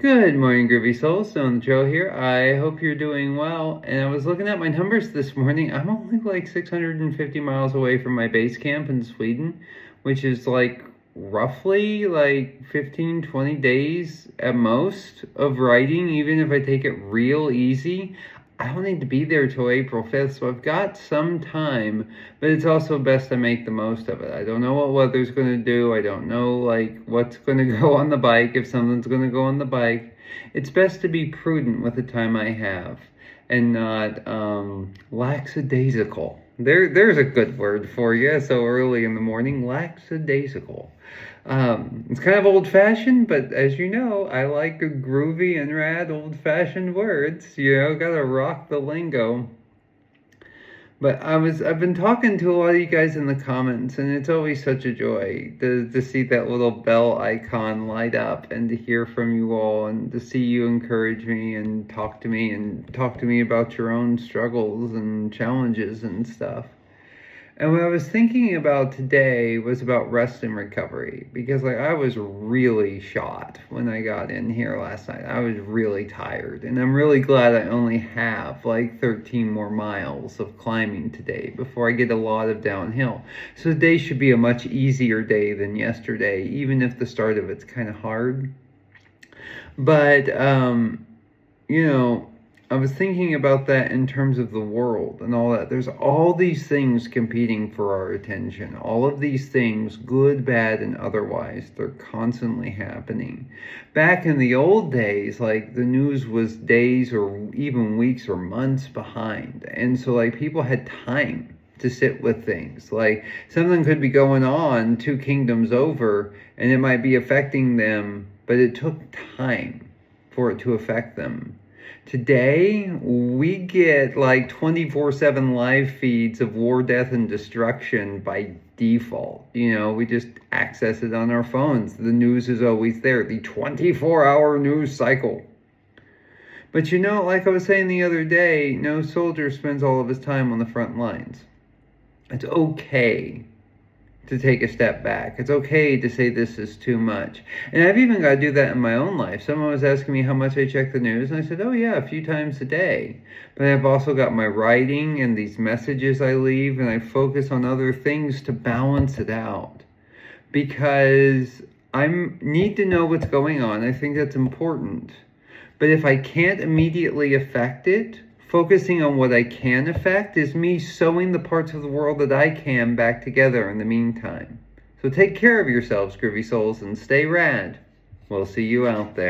Good morning, Groovy Souls. Stone Joe here. I hope you're doing well. And I was looking at my numbers this morning. I'm only like 650 miles away from my base camp in Sweden, which is like roughly like 15, 20 days at most of riding, even if I take it real easy. I don't need to be there till April 5th, so I've got some time, but it's also best to make the most of it. I don't know what weather's going to do. I don't know like what's going to go on the bike, if something's going to go on the bike. It's best to be prudent with the time I have and not lackadaisical. There's a good word for you so early in the morning, lackadaisical. It's kind of old-fashioned, but as you know, I like a groovy and rad old-fashioned words. Gotta rock the lingo. But I've been talking to a lot of you guys in the comments, and it's always such a joy to see that little bell icon light up and to hear from you all and to see you encourage me and talk to me about your own struggles and challenges and stuff. And what I was thinking about today was about rest and recovery, because like I was really shot when I got in here last night. I was really tired, and I'm really glad I only have like 13 more miles of climbing today before I get a lot of downhill. So today should be a much easier day than yesterday, even if the start of it's kind of hard. But you know, I was thinking about that in terms of the world and all that. There's all these things competing for our attention. All of these things, good, bad, and otherwise, they're constantly happening. Back in the old days, like the news was days or even weeks or months behind. And so like people had time to sit with things. Like something could be going on 2 kingdoms over and it might be affecting them, but it took time for it to affect them. Today, we get like 24/7 live feeds of war, death, and destruction by default. We just access it on our phones. The news is always there, the 24-hour news cycle. But like I was saying the other day, no soldier spends all of his time on the front lines. It's okay to take a step back. It's okay to say this is too much. And I've even got to do that in my own life. Someone was asking me how much I check the news, and I said, oh yeah, a few times a day. But I've also got my writing and these messages I leave, and I focus on other things to balance it out. Because I need to know what's going on. I think that's important. But if I can't immediately affect it, focusing on what I can affect is me sewing the parts of the world that I can back together in the meantime. So take care of yourselves, groovy souls, and stay rad. We'll see you out there.